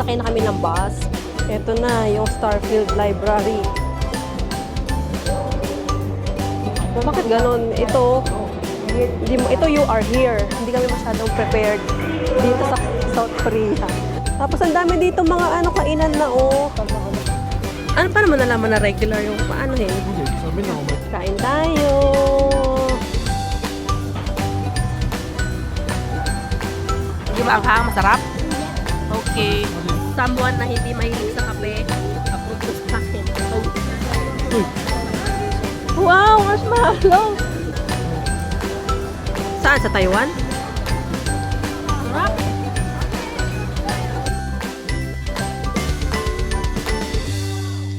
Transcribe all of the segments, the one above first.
nakasakay na kami ng bus. Ito na, yung Starfield Library. Bakit ganun? Ito you are here. Hindi kami masyadong prepared dito sa South Korea. Tapos ang dami dito mga kainan na Ano pa naman nalaman na regular yung paano Kain tayo. Di ba ang hang masarap? Okay. Someone na hindi mahilig sa kape, approve sa akin. Wow, marshmallow! Saan? Sa Taiwan? Sarap!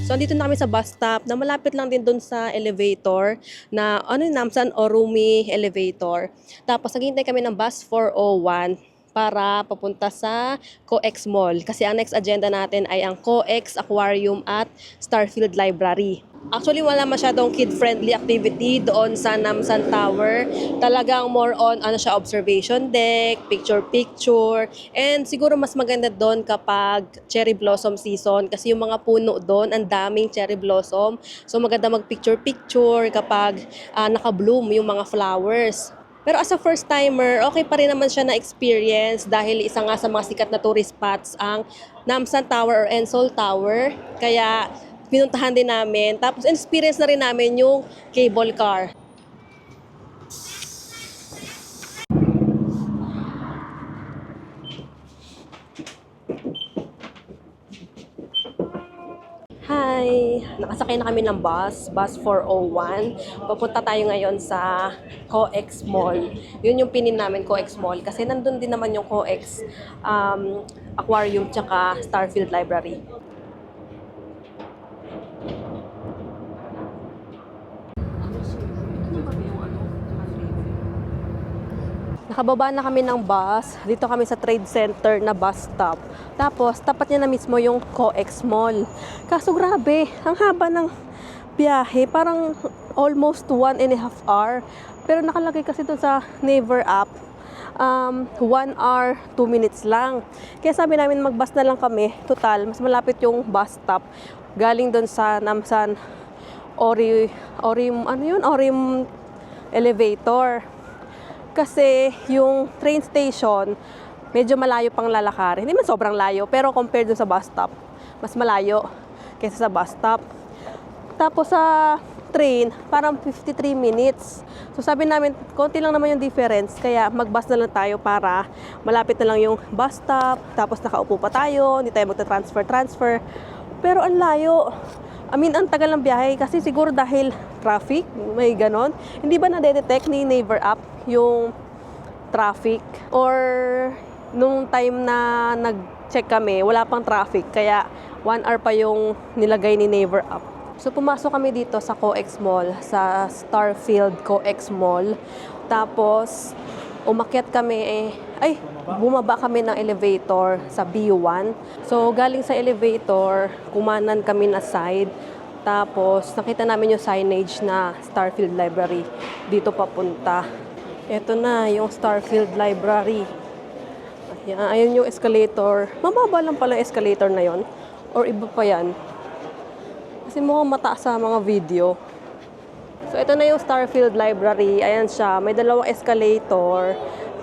So, andito na kami sa bus stop na malapit lang din doon sa elevator na Namsan Orumi Elevator. Tapos, naghihintay kami ng bus 401 para papunta sa COEX Mall. Kasi ang next agenda natin ay ang COEX Aquarium at Starfield Library. Actually, wala masyadong kid-friendly activity doon sa Namsan Tower. Talagang more on observation deck, picture-picture. And siguro mas maganda doon kapag cherry blossom season kasi yung mga puno doon, ang daming cherry blossom. So maganda mag-picture-picture kapag naka-bloom yung mga flowers. Pero as a first timer, okay pa rin naman siya na experience dahil isa nga sa mga sikat na tourist spots ang Namsan Tower or Ensol Tower. Kaya pinuntahan din namin. Tapos experience na rin namin yung cable car. Hi! Nakasakay na kami ng bus 401. Papunta tayo ngayon sa COEX Mall. Yun yung pinin namin, COEX Mall. Kasi nandun din naman yung COEX Aquarium tsaka Starfield Library. Nakababa na kami ng bus. Dito kami sa Trade Center na bus stop. Tapos, tapat niya na mismo yung COEX Mall. Kaso grabe, ang haba ng biyahe. Parang almost 1.5 hour. Pero nakalagay kasi doon sa Naver app, 1 hour, 2 minutes lang. Kaya sabi namin mag-bus na lang kami. Total, mas malapit yung bus stop. Galing doon sa Namsan Orim Elevator. Kasi yung train station, medyo malayo pang lalakarin. Hindi man sobrang layo, pero compared dun sa bus stop, mas malayo kaysa sa bus stop. Tapos sa train, parang 53 minutes. So sabi namin, konti lang naman yung difference, kaya mag-bus na lang tayo para malapit na lang yung bus stop. Tapos nakaupo pa tayo, hindi tayo magta-transfer. Pero ang layo. Ang tagal ng biyahe kasi siguro dahil traffic, may ganon. Hindi ba na-detect ni Naver app yung traffic? Or nung time na nag-check kami, wala pang traffic, kaya 1 hour pa yung nilagay ni Naver app. So pumasok kami dito sa COEX Mall, sa Starfield COEX Mall. Tapos umakyat kami bumaba kami ng elevator sa B1. So, galing sa elevator, kumanan kami na side. Tapos, nakita namin yung signage na Starfield Library. Dito papunta. Ito na, yung Starfield Library. Ayan yung escalator. Mababa lang pala yung escalator na yon. Or iba pa yan. Kasi mukhang mataas sa mga video. So, ito na yung Starfield Library. Ayan siya. May dalawang escalator.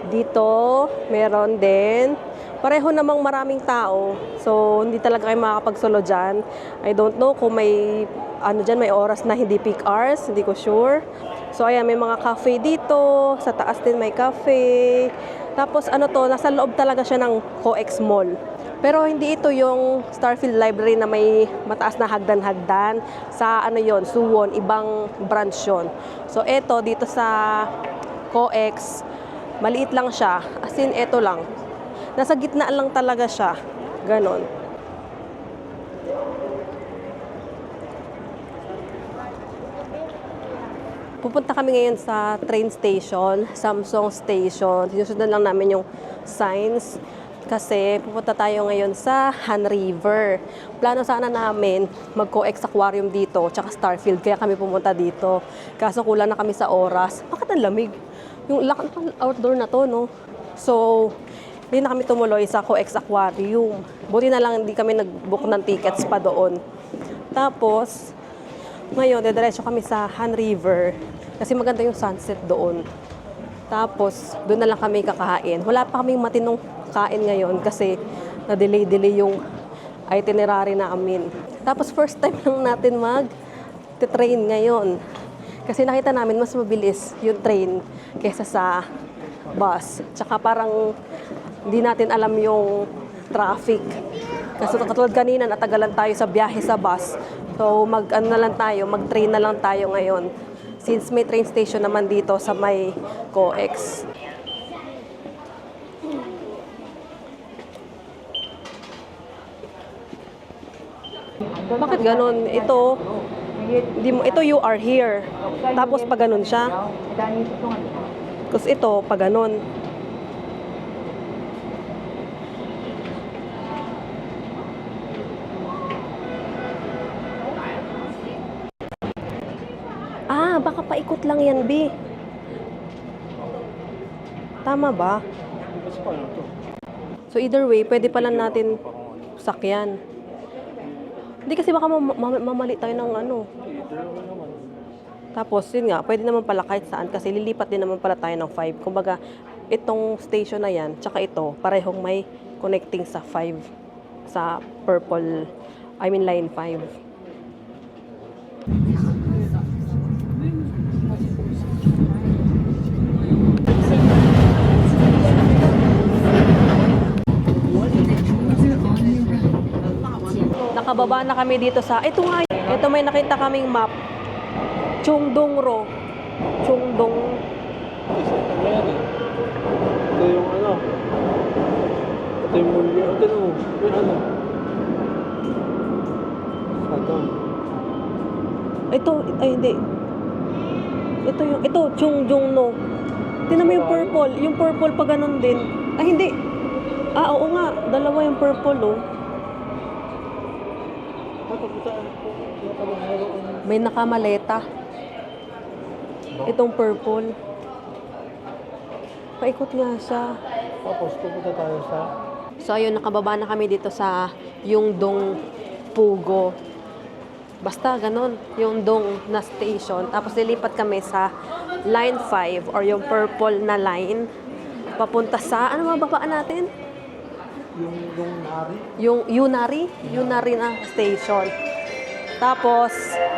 Dito, meron din. Pareho namang maraming tao. So, hindi talaga kayo makakapagsolo dyan. I don't know kung may, may oras na hindi peak hours. Hindi ko sure. So, ayan, may mga cafe dito. Sa taas din may cafe. Tapos, nasa loob talaga siya ng COEX Mall. Pero hindi ito yung Starfield Library na may mataas na hagdan-hagdan. Sa Suwon, ibang branch yun. So, ito, dito sa COEX, maliit lang siya. As in, ito lang. Nasa gitna lang talaga siya. Ganon. Pupunta kami ngayon sa train station, Samsung Station. Sinusundan lang namin yung signs. Kasi pupunta tayo ngayon sa Han River. Plano sana namin mag-COEX Aquarium dito, tsaka Starfield. Kaya kami pumunta dito. Kaso kulang na kami sa oras. Bakit ang lamig? Yung outdoor na to, no? So, hindi na kami tumuloy sa Coex Aquarium. Buti na lang hindi kami nag-book ng tickets pa doon. Tapos, ngayon, dediretso kami sa Han River kasi maganda yung sunset doon. Tapos, doon na lang kami kakain. Wala pa kaming matinong kain ngayon kasi na-delay yung itinerary namin. Tapos, first time lang natin mag-train ngayon. Kasi nakita namin mas mabilis yung train kaysa sa bus. Tsaka parang hindi natin alam yung traffic. Kasi katulad kanina, natagalan tayo sa biyahe sa bus. So, mag-train na lang tayo ngayon. Since may train station naman dito sa may COEX. Bakit ganun? Ito you are here. Tapos pag ganun siya. Tapos ito, pag ganun. Baka paikot lang yan, B. Tama ba? So either way, pwede pala natin sakyan. Hindi kasi baka mamali tayo ng ano. Tapos, yun nga, pwede naman pala kahit saan kasi lilipat din naman pala tayo ng 5. Kumbaga, itong station na yan, tsaka ito, parehong may connecting sa 5, sa purple, line 5. Nakababa na kami dito sa, ito may nakita kaming map. Chungdong-ro. Chungdong. Ito yung ano. Ito yung mulyo. Ito yung ano. Ito, ay hindi. Ito, Chungdong-no. Tingnan mo yung purple. Yung purple pa ganun din. Ay, hindi. Oo nga. Dalawa yung purple, oh. May nakamaleta. Itong purple. Paikot nga siya. Tapos, pupunta tayo sa... So, ayun, nakababa na kami dito sa yung Dong Pugo. Basta, ganun. Yung Dong na station. Tapos, lilipat kami sa line 5 or yung purple na line. Papunta sa, ano mababaan natin? Yung Nari? Yung Yunari. Yunari na station. Tapos,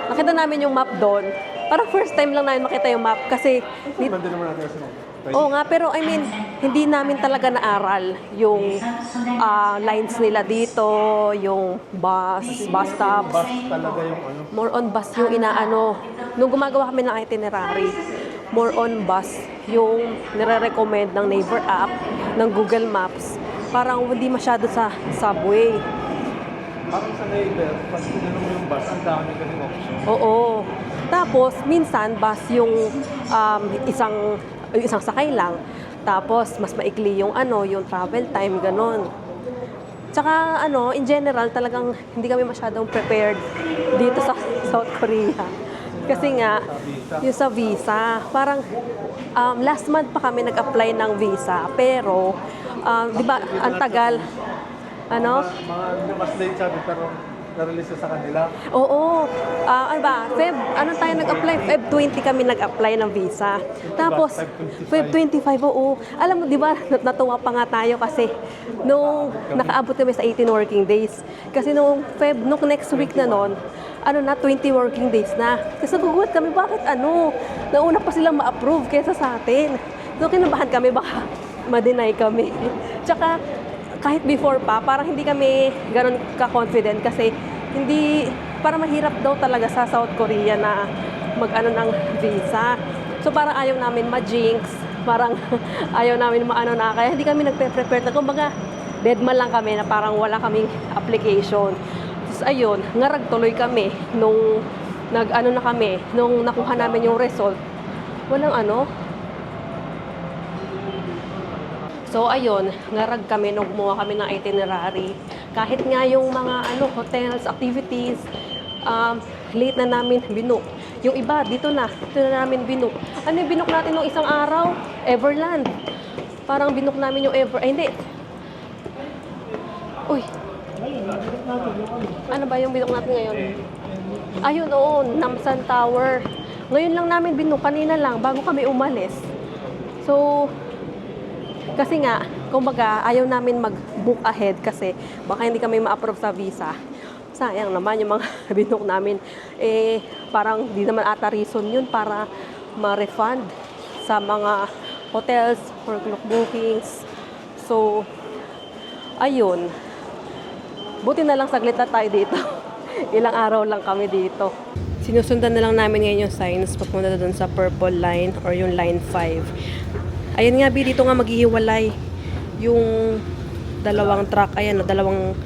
nakita namin yung map doon. Parang first time lang namin makita yung map kasi... Nandun naman natin kasi Oo nga, pero hindi namin talaga naaral yung lines nila dito, yung bus stops. Bus talaga yung ano. More on bus yung inaano. Nung gumagawa kami ng itinerary, more on bus yung nire-recommend ng Naver app, ng Google Maps. Parang hindi masyado sa subway. Parang sa Naver, pag tinanong mo yung bus, ang dami kasing option. Oo. Tapos, minsan, bus yung isang sakay lang. Tapos, mas maikli yung yung travel time, ganon. Tsaka, in general, talagang hindi kami masyadong prepared dito sa South Korea. Kasi nga, yung sa visa, parang last month pa kami nag-apply ng visa. Pero, di ba, ang tagal, Mga mas late sabi, pero na-release sa kanila. Oo. Ano tayo nag-apply? Feb 20 kami nag-apply ng visa. Tapos, Feb 25, oo. Alam mo, di ba, natuwa pa nga tayo kasi nung nakaabot kami sa 18 working days. Kasi nung next week na nun, 20 working days na. Kasi nagugulat kami, bakit nauna pa silang ma-approve kaysa sa atin. So, kinabahan kami, baka ma-deny kami. Tsaka, kahit before pa, parang hindi kami ganun ka-confident kasi parang mahirap daw talaga sa South Korea na ng visa. So parang ayaw namin ma-jinx, parang ayaw namin kaya hindi kami nagpe-prepare na kumbaga deadman lang kami na parang wala kaming application. Tapos ayun, ngarag tuloy kami nung nung nakuha namin yung result. Walang So, ayun, ngarag kami nung gumawa kami ng itinerary. Kahit nga yung mga hotels, activities, late na namin binook. Yung iba, dito na namin binook. Ano yung binook natin nung isang araw? Everland. Parang binook namin yung hindi. Uy, ano ba yung binok natin ngayon? Ayun, oo, Namsan Tower. Ngayon lang namin binok, kanina lang, bago kami umalis. So, kasi nga, kumbaga, ayaw namin mag-book ahead kasi baka hindi kami ma-approve sa visa. Sayang naman yung mga binok namin. Eh, parang di naman ata reason yun para ma-refund sa mga hotels or group bookings. So, ayun. Buti na lang saglit na tayo dito. Ilang araw lang kami dito. Sinusundan na lang namin ngayon yung signs papunta doon sa purple line or yung line 5. Ayun nga, dito nga maghihiwalay yung dalawang truck. Ayan, dalawang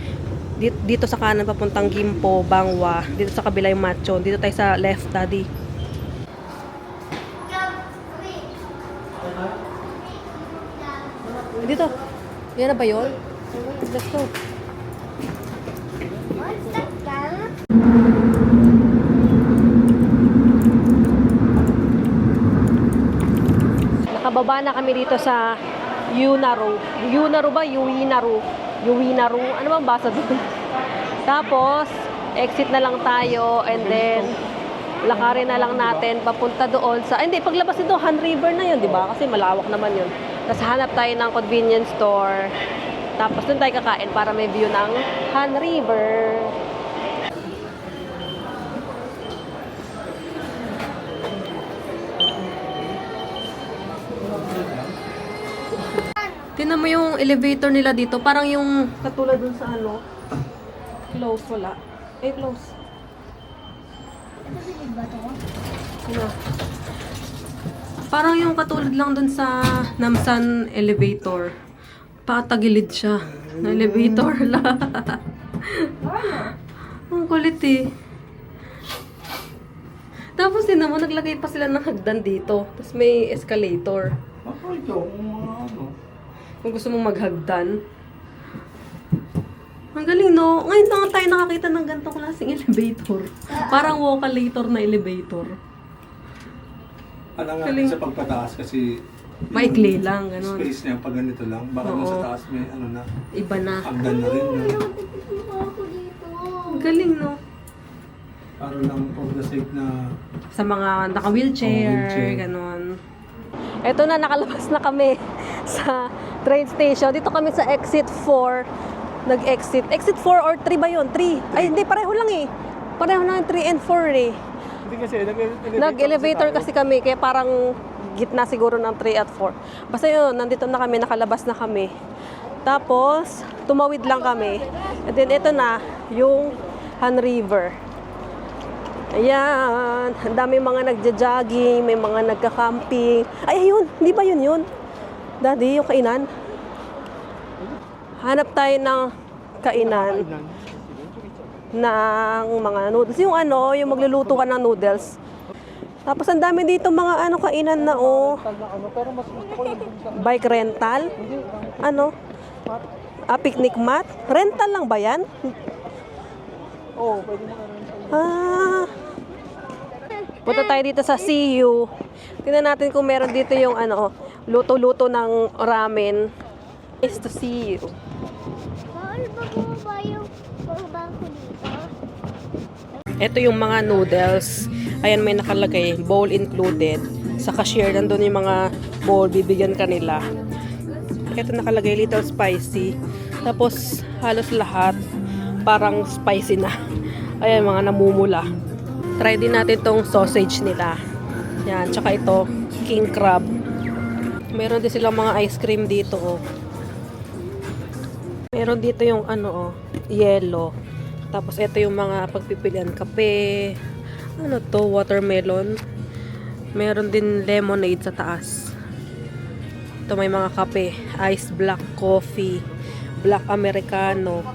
dito sa kanan papuntang Gimpo, Bangwa. Dito sa kabila yung Macho. Dito tayo sa left, Daddy. Dito. Yan na ba yun? Let's go. Nakababa na kami dito sa Yunaru. Yunaru ba? Yuinaru. Yuinaru. Ano bang basa doon? Tapos, exit na lang tayo and then lakarin na lang natin papunta doon sa... Hindi, paglabas nito, Han River na yun, di ba? Kasi malawak naman yun. Tapos hanap tayo ng convenience store. Tapos doon tayo kakain para may view ng Han River. Tingnan mo yung elevator nila dito. Parang yung katulad dun sa ano. Close, wala. Eh, close. Ano? Parang yung katulad lang dun sa Namsan elevator. Patagilid siya. Na elevator lang. Ang kulit eh. Tapos din naman, naglagay pa sila ng hagdan dito. Tapos may escalator. Ako ito, ano. Kung gusto mong maghagdan. Ang galing, no? Ngayon lang tayo nakakita ng ganitong klaseng elevator. Parang walkalator na elevator. Alam nga Galing. sa pagpataas kasi Maikli lang, ganun. space niya pag ganito lang. Baka Oo. nasa taas may ano na, Iba na. hagdan na rin. No? Ang galing, no? Para lang for the sake na Sa mga naka-wheelchair, wheelchair. ganun. Eto na, nakalabas na kami sa train station. Dito kami sa exit 4. Nag-exit. Exit 4 or 3 ba yun? 3. Ay, hindi. Pareho lang eh. Pareho lang 3 and 4 eh. Hindi kasi, Nag-elevator kasi kami. Kaya parang gitna siguro ng 3 at 4. Basta yun, nandito na kami. Nakalabas na kami. Tapos, tumawid lang kami. And then, ito na, yung Han River. Ayan, ang dami mga nagja-jogging, may mga nagka-camping. Ay, ayun, hindi ba yun? Daddy, yung kainan. Hanap tayo ng kainan ng mga noodles. Yung ano, yung magluluto ka ng noodles. Tapos ang dami dito mga ano kainan na oh. Bike rental? Ano? Picnic mat? Rental lang ba yan? Oo, pwede mo Punta tayo dito sa CU. Tingnan natin kung meron dito yung ano, luto-luto ng ramen. Is to see you. Bawal ba bumaba yung bangko dito? Ito yung mga noodles. Ayan, may nakalagay, bowl included. Sa cashier, nandun yung mga bowl, bibigyan ka nila. Ito nakalagay, little spicy. Tapos, halos lahat, parang spicy na. Ayan, mga namumula. Try din natin tong sausage nila. Yan, tsaka ito, king crab. Meron din silang mga ice cream dito, oh. Meron dito yung ano, oh, yellow. Tapos ito yung mga pagpipilian, kape. Ano to, watermelon. Meron din lemonade sa taas. Ito may mga kape, ice black coffee, black americano.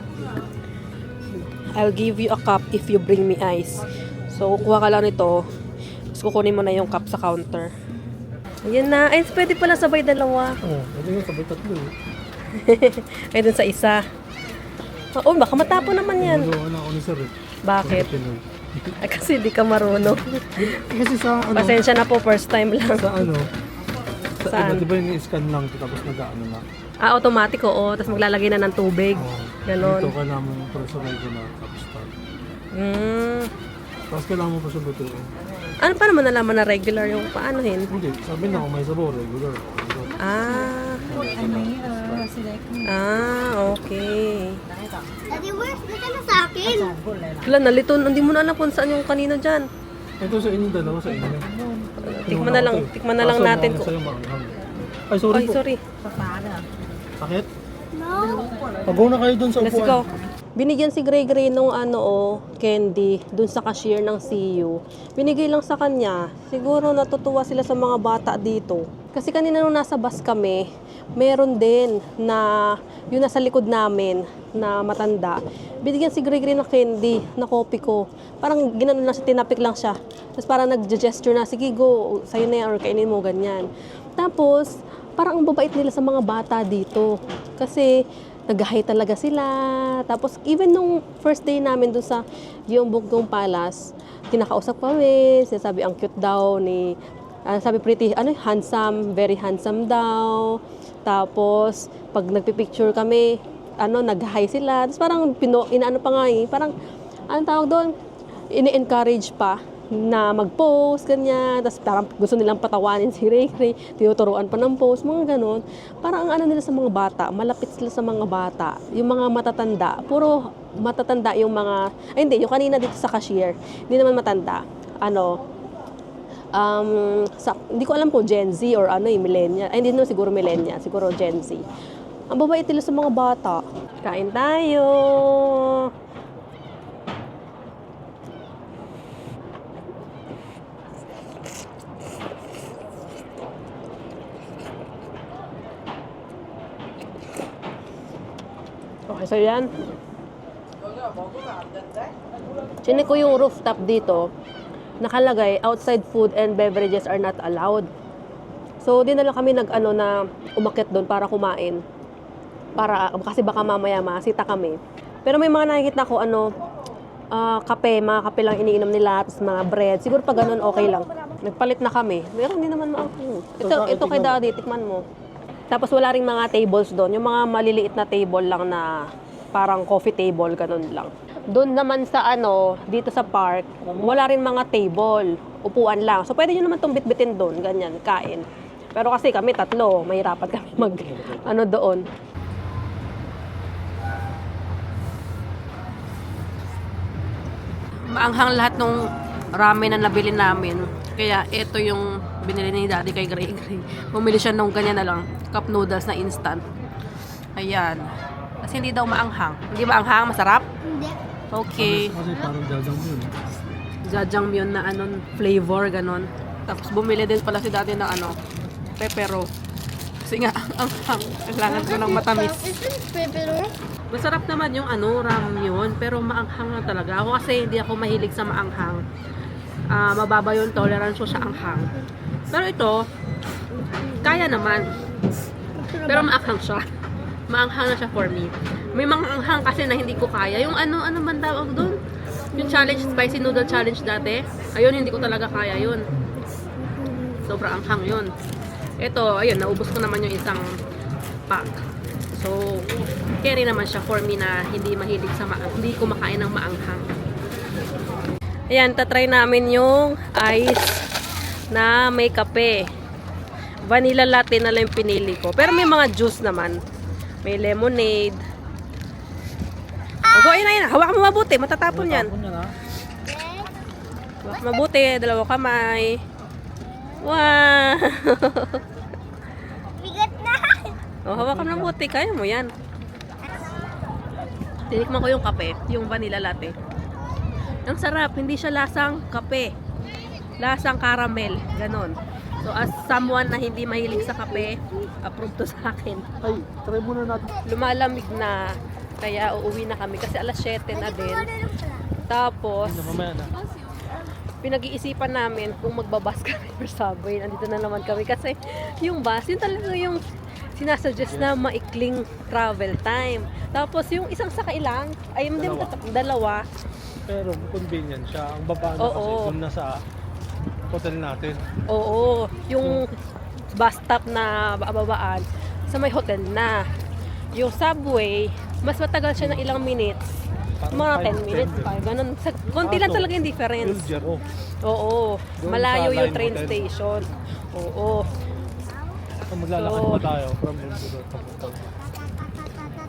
I'll give you a cup if you bring me ice. So, kukuha ka lang nito. Tapos kukunin mo na yung cup sa counter. Ayan na. Ay, pwede pala sabay dalawa. Oo, pwede nga sabay tatlo eh. Ay, dun sa isa. Oh, baka matapon naman yan. Ano ako ni sir eh. Bakit? Ay, kasi di ka marunong. Kasi sa ano, Pasensya na po, first time lang. sa ano, Saan? Di ba yung i-scan lang tapos nag-ano na. Automatic, oo. Tapos maglalagay na ng tubig. Ganon. Dito kailangan mo presurize na tapos start. Tapos kailangan mo pa siya lutuin. Ano pa naman nalaman na regular yung paanohin? Hindi, sabi na kung may sabaw, regular. Okay. Daddy, where's dito na sa akin? Wala, nalito. Hindi mo na alam kung saan yung kanina dyan. Ito sa inyo, dalawa sa inyo. Tikman na lang natin ko. kung... Ay, sorry Ay, po. sorry. Sakit? No. Pag-go na kayo dun sa Let's upuan. go. Binigyan si Gray Gray nung candy dun sa cashier ng CU. Binigay lang sa kanya. Siguro natutuwa sila sa mga bata dito. Kasi kanina nung nasa bus kami, meron din na yung nasa likod namin na matanda. Binigyan si Gray Gray ng candy na copy ko. Parang ginanon lang siya, tinapik lang siya. Tapos parang nag-gesture na, sige go, sa'yo na yan or kainin mo, ganyan. Tapos, parang ang babait nila sa mga bata dito. Kasi, nag-hi talaga sila. Tapos, even nung first day namin doon sa Gyeongbokgung Palace, kinakausap kami, sinasabi ang cute daw ni, sabi pretty, handsome, very handsome daw. Tapos, pag nagpipicture kami, nag-hi sila. Tapos parang, inaano pa nga parang, anong tawag doon? Ini-encourage pa na mag-post, ganyan. Tapos parang gusto nilang patawanin si Ray Ray, tinuturuan pa ng post, mga ganon. Parang ang nila sa mga bata, malapit sila sa mga bata. Yung mga matatanda, puro matatanda yung mga, hindi, yung kanina dito sa cashier, hindi naman matanda. Hindi ko alam kung Gen Z or millennial. Ay, hindi naman siguro millennial, siguro Gen Z. Ang babait nila sa mga bata. Kain tayo! Okay, so yan. Chinik ko yung rooftop dito. Nakalagay, outside food and beverages are not allowed. So, di na lang kami na umakyat doon para kumain. Kasi baka mamaya masita kami. Pero may mga nakikita ko, mga kape lang iniinom nila, tapos mga bread. Siguro pag ganun, okay lang. Nagpalit na kami. Pero hindi naman Ito kay Daddy, tikman mo. Tapos wala ring mga tables doon. Yung mga maliliit na table lang na parang coffee table, ganun lang. Doon naman sa dito sa park, wala rin mga table. Upuan lang. So pwede nyo naman itong bitbitin doon, ganyan, kain. Pero kasi kami tatlo, mahirapan kami doon. Maanghang lahat ng ramen na nabili namin. Kaya ito yung binili ni Daddy kay Gray Gray. Bumili siya nung ganyan na lang, cup noodles na instant. Ayan. Kasi hindi daw maanghang. Hindi maanghang, masarap? Hindi. Kasi Okay. parang jajangmyeon. Jajangmyeon na flavor, ganon. Tapos bumili din pala si Daddy ng pepero. Kasi nga, anghang. Kailangan ko ng matamis. Isn't pepper? Masarap naman yung ramyun, pero maanghang na talaga. Ako kasi hindi ako mahilig sa maanghang. Mababa yung tolerance ko sa anghang. Pero ito, kaya naman. Pero maanghang siya. Maanghang na siya for me. May mga anghang kasi na hindi ko kaya. Yung ano man tawag doon? Yung challenge, spicy noodle challenge dati. Ayun, hindi ko talaga kaya yun. Sobrang anghang yun. Ito, ayun, naubos ko naman yung isang pack. So, carry naman siya for me na hindi mahilig sa hindi ko makain ng maanghang. Ayan, tatry namin yung ice na may kape. Vanilla latte na lang yung pinili ko. Pero may mga juice naman. May lemonade. O, ayun. Hawakan mo mabuti. Matatapon yan. Hawakan mabuti. Dalawa kamay. Wow! Bigat na! O, hawakan mabuti. Kaya mo yan. Tinikman ko yung kape. Yung vanilla latte. Ang sarap, hindi siya lasang kape. Lasang caramel, ganon. So as someone na hindi mahilig sa kape, approve to sa akin. Ay, try muna natin. Lumalamig na, kaya uuwi na kami kasi alas 7 na din. Tapos, Mamaya na. pinag-iisipan namin kung magbabas kami or subway. Nandito na naman kami kasi yung bus, yun talaga yung sinasuggest na maikling travel time. Tapos yung isang sakay lang, ay hindi dalawa. Pero convenient siya. Ang baba na kasi doon na sa hotel natin. Oo, yung bus stop na babaan, sa may hotel na. Yung subway, mas matagal siya ng ilang minutes. Mga 10 minutes pa. Ganun. Konti lang talaga yung difference. Fulger, oh. Oo. Doon Malayo sa yung Line train Hotel. station. Oo. So, maglalakad So, pa tayo from Bulldog papuntang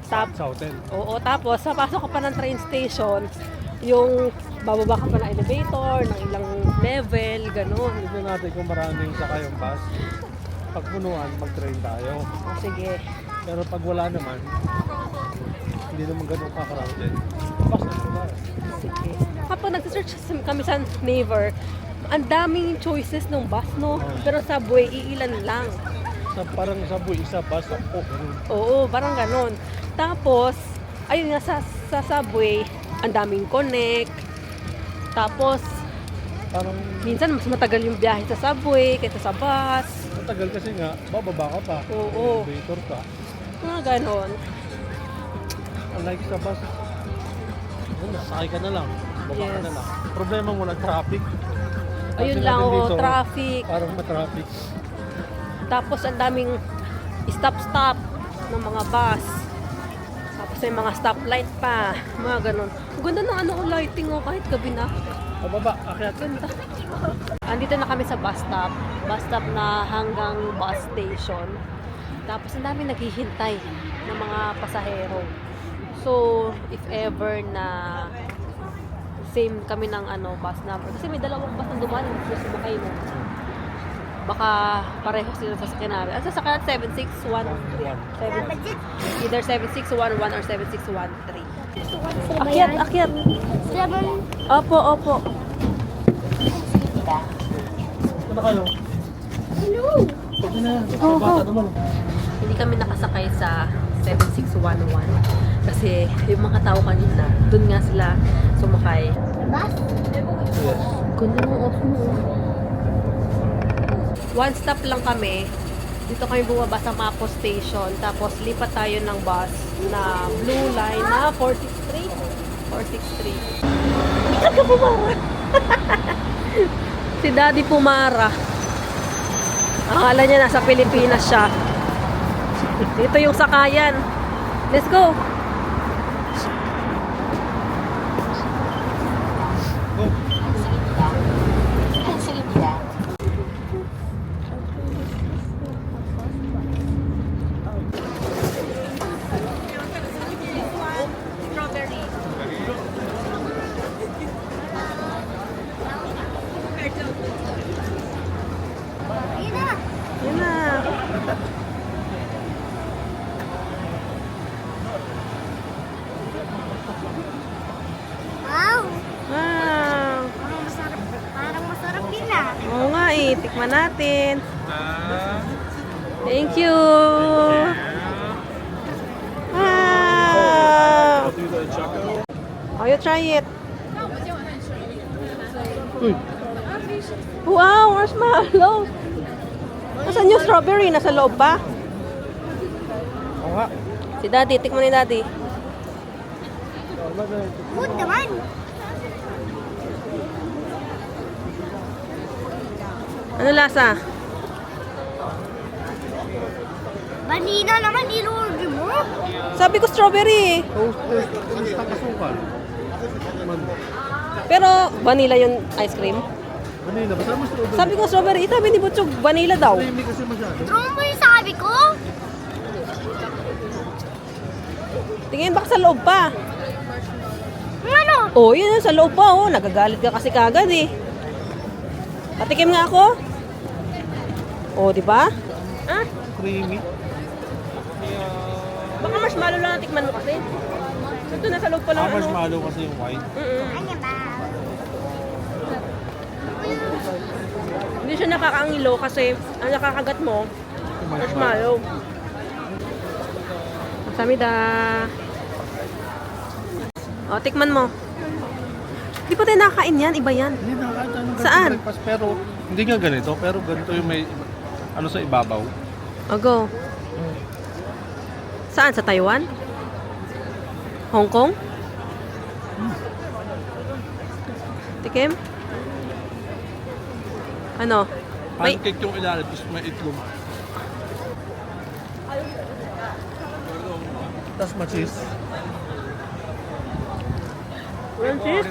Tap, sa hotel. oo, tapos sa pasok ka pa ng train station, yung bababa ka pa ng elevator, ng ilang level, ganun. Tignan natin kung maraming sakay yung bus. Pag punuan, mag-train tayo. O, sige. Pero pag wala naman, hindi naman ganun ka-crowded. Bus na tayo. Sige. Kapag nag-search kami sa Naver, ang daming choices ng bus, no? Pero subway, iilan lang. Parang subway, isa bus, ako. Ganun. Oo, parang ganun. Tapos, ayun nga, sa subway, ang daming connect. Tapos, Parang minsan mas matagal yung biyahe sa subway kaysa sa bus. matagal kasi nga, bababa ka pa. Oo. Elevator ka. Mga ganon. Unlike sa bus, sakay ka na lang. Baba ka Yes. na lang. Problema mo na traffic. Ayun Pagdating lang, natin oo, dito, traffic. Parang matraffic. Tapos ang daming stop-stop ng mga bus. Tapos may mga stoplight pa. Mga ganon. Ang ganda ng lighting kahit gabi na. Pababa, akyat. Ganda. Andito na kami sa bus stop. Bus stop na hanggang bus station. Tapos ang daming naghihintay ng mga pasahero. So, if ever na same kami ng bus number. Kasi may dalawang bus na dumaan. Gusto sumakay mo. Baka pareho sila sa sasakyan namin. Ang sasakyan 7613. Either 7611 or 7613. Akyat, akyat. 7. Opo, opo. Ano kayo? Hello. Pwede na. Oo. Bata naman. Hindi kami nakasakay sa 7611 kasi yung mga tao kanina, dun nga sila sumakay. Bus? Yes. Ganda ng off mo. One stop lang kami. Dito kami bumaba sa Mapo Station. Tapos lipat tayo ng bus na Blue Line na 463. 463. Bakit ka pumara? Si Daddy pumara. Akala niya nasa Pilipinas siya. Dito yung sakayan. Let's go. Ayun na. Yan na. Wow. Wow. Parang masarap din ah. Oo nga tikman natin. Thank you. Wow. Oh, you try it. Uy, Wow, marshmallow. Nasaan yung strawberry? Nasa loob pa? oo nga. Si Daddy, tikman ni Daddy. Good naman. Ano lasa? Vanilla naman, in-order mo. Sabi ko strawberry eh. Toasted, toasted kasukal. Man, Pero vanilla yung ice cream. kanina, basta mo strawberry. Sabi ko strawberry. Sabi ni Butchog, vanilla daw. Creamy kasi masyado. True mo yung sabi ko? Tingin baka sa loob pa. Ano? Oh, yun sa loob pa oh. Nagagalit ka kasi kagad eh. Patikim nga ako. Oh, di ba? Ah, Creamy. baka marshmallow lang tikman mo kasi. Ito nasa loob pa lang ano. Marshmallow kasi yung white. Ano ba? Hindi siya nakakaangilo kasi ang nakakagat mo, marshmallow. Samida. O, tikman mo. Hindi pa tayo nakakain yan, iba yan. Hindi na, kahit anong Saan? breakfast, pero hindi nga ganito, pero ganito yung may ano sa ibabaw. O, go. Saan? Sa Taiwan? Hong Kong? Tikim? Ano? May, Pancake yung ilalim, tapos may itlog. Tapos ma-cheese. Walang cheese?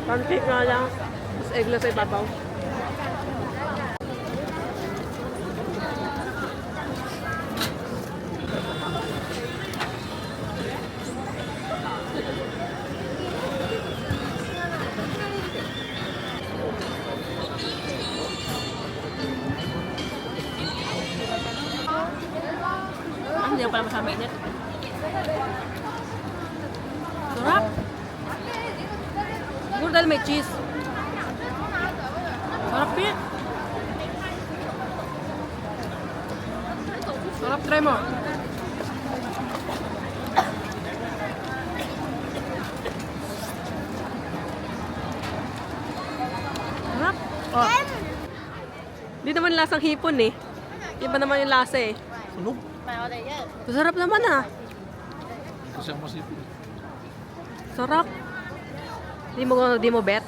Pancake nga lang. Tapos eggless sa ibabaw. Hindi ko pala masyadong mainit. Sarap! Siguro dahil may cheese. Sarap eh! Sarap, try mo! Sarap! Oh. Hindi naman lasang hipon eh. Iba naman yung lasa eh. Sunog. Sarap naman ah. Kasi ang masipin. Sarap. Di mo bet?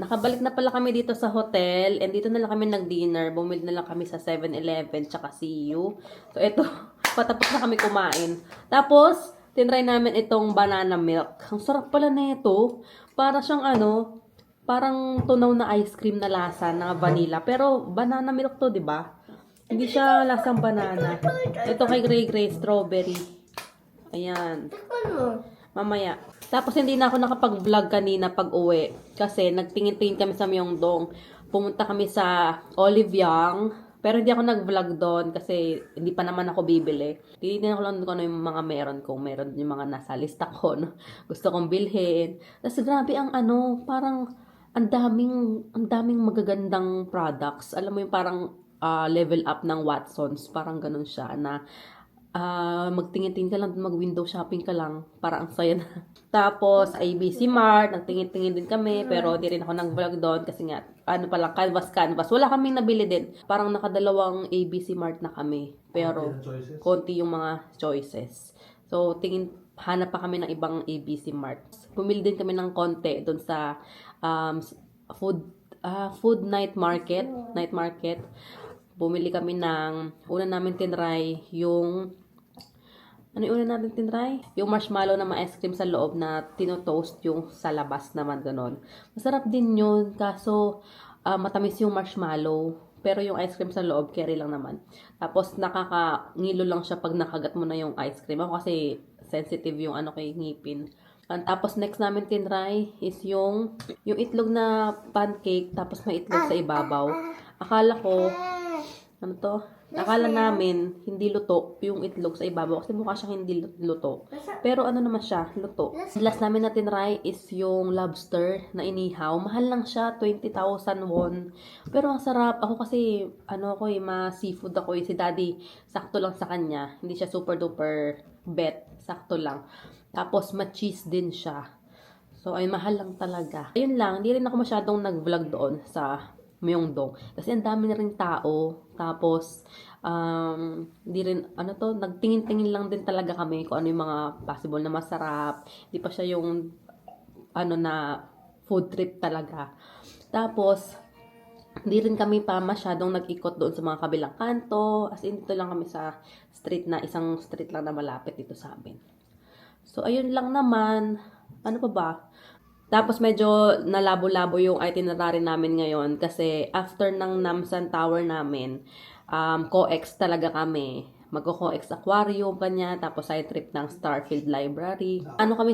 Nakabalik na pala kami dito sa hotel and dito na lang kami nag-dinner. Bumili na lang kami sa 7-Eleven tsaka CU. So ito, patapos na kami kumain. Tapos, tinry namin itong banana milk. Ang sarap pala na ito. Para siyang parang tunaw na ice cream na lasa na vanilla. Pero banana milk to, di ba? Hindi siya lasang banana. Ito kay Gray strawberry. Ayan. Mamaya. Tapos hindi na ako nakapag-vlog kanina pag uwi. Kasi nagtingin-tingin kami sa Myeongdong. Pumunta kami sa Olive Young. Pero hindi ako nag-vlog doon kasi hindi pa naman ako bibili. Tinitin ko lang kung ano yung mga meron kong meron yung mga nasa lista ko. No? Gusto kong bilhin. Tapos grabe ang parang ang daming magagandang products. Alam mo yung parang level up ng Watsons. Parang ganun siya na magtingin-tingin ka lang, mag-window shopping ka lang. Para ang saya na. Tapos, ABC Mart, nagtingin-tingin din kami, pero di rin ako nag-vlog doon kasi nga, canvas. Wala kaming nabili din. Parang nakadalawang ABC Mart na kami. Pero, konti yung mga choices. So, hanap pa kami ng ibang ABC Mart. Pumili din kami ng konti doon sa food night market. Bumili kami ng, una namin tinry yung, yung marshmallow na ma-ice cream sa loob na tinotoast yung sa labas naman, ganon. Masarap din yun, kaso matamis yung marshmallow, pero yung ice cream sa loob, carry lang naman. Tapos nakakangilo lang siya pag nakagat mo na yung ice cream. Ako kasi sensitive yung kay ngipin. Tapos next namin tinry is yung itlog na pancake, tapos may itlog sa ibabaw. Akala namin hindi luto yung itlog sa ibabaw kasi mukha siyang hindi luto. Pero naman siya, luto. Last namin na tinry is yung lobster na inihaw. Mahal lang siya, 20,000 won. Pero ang sarap. Ako kasi, ma-seafood ako. Si daddy, sakto lang sa kanya. Hindi siya super duper bet. Sakto lang. Tapos, ma-cheese din siya. So, ay mahal lang talaga. Ayun lang, hindi rin ako masyadong nag-vlog doon sa Myeongdong. Kasi ang dami na rin tao. Tapos, di rin, nagtingin-tingin lang din talaga kami kung ano yung mga possible na masarap. Di pa siya yung, na food trip talaga. Tapos, di rin kami pa masyadong nag-ikot doon sa mga kabilang kanto. As in, dito lang kami sa isang street lang na malapit dito sa amin. So, ayun lang naman. Ano pa ba? Tapos medyo nalabo-labo yung itinerary namin ngayon kasi after ng Namsan Tower namin, co-ex talaga kami. Magko-co-ex aquarium kanya, tapos side trip ng Starfield Library. Kami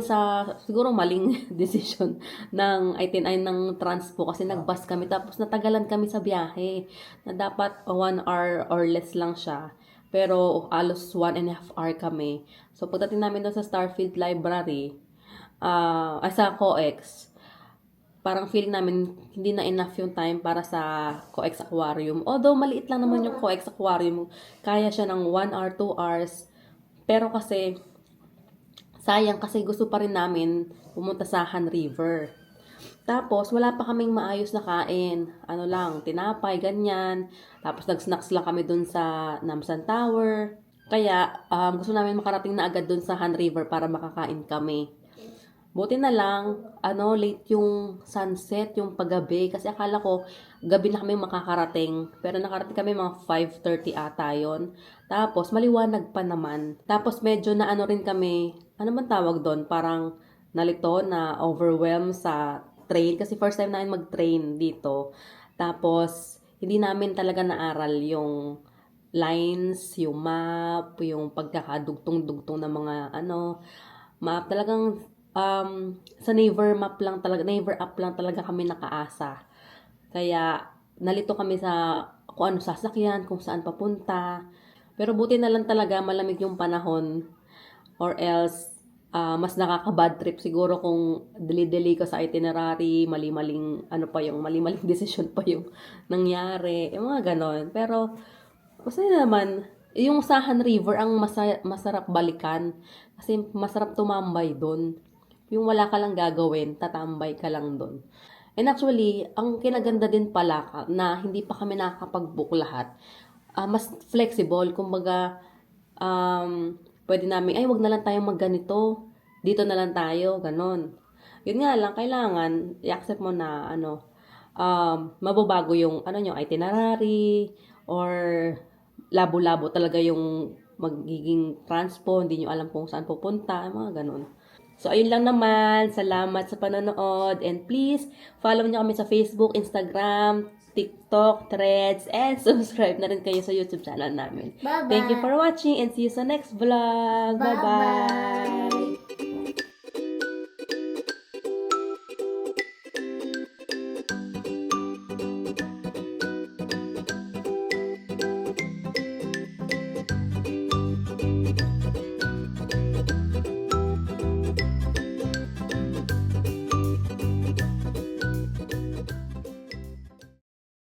siguro maling decision ng itinerary ng transpo kasi nag-bus kami tapos natagalan kami sa biyahe na dapat 1 hour or less lang siya. Pero alos 1.5 hour kami. So pagdating namin doon sa Starfield Library, sa COEX, parang feeling namin hindi na enough yung time para sa COEX Aquarium. Although maliit lang naman yung COEX Aquarium, kaya siya ng 1 hour, 2 hours. Pero kasi, sayang kasi gusto pa rin namin pumunta sa Han River. Tapos, wala pa kaming maayos na kain. Tinapay, ganyan. Tapos, nag-snacks lang kami dun sa Namsan Tower. Kaya, gusto namin makarating na agad dun sa Han River para makakain kami. Buti na lang, late yung sunset, yung paggabi. Kasi akala ko, gabi na kami makakarating. Pero nakarating kami mga 5:30 ata yun. Tapos, maliwanag pa naman. Tapos, medyo na rin kami, ano man tawag doon? Parang nalito, na overwhelmed sa train. Kasi first time namin mag-train dito. Tapos, hindi namin talaga naaral yung lines, yung map, yung pagkakadugtong-dugtong ng mga map. Talagang sa Naver map lang talaga, Naver app lang talaga kami nakaasa. Kaya nalito kami sa kung ano sasakyan, kung saan papunta. Pero buti na lang talaga malamig yung panahon, or else mas nakaka-bad trip siguro kung dili-dili ka sa itinerary, mali-maling mali-maling decision pa yung nangyari, yung mga ganon. Pero masaya naman. Yung Sahan River ang masarap balikan kasi masarap tumambay doon. Yung wala ka lang gagawin, tatambay ka lang doon. And actually, ang kinaganda din pala na hindi pa kami nakakapag-book lahat. Mas flexible, kumbaga pwede namin, ay wag na lang tayong magganito. Dito na lang tayo, ganon. Yun nga lang, kailangan i-accept mo na mababago yung yung itinerary, or labo-labo talaga yung magiging transpo, hindi nyo alam kung saan pupunta, mga ganon. So, ayun lang naman. Salamat sa panonood. And please, follow nyo kami sa Facebook, Instagram, TikTok, Threads, and subscribe na rin kayo sa YouTube channel namin. Bye-bye. Thank you for watching and see you sa next vlog. Bye-bye! Bye-bye.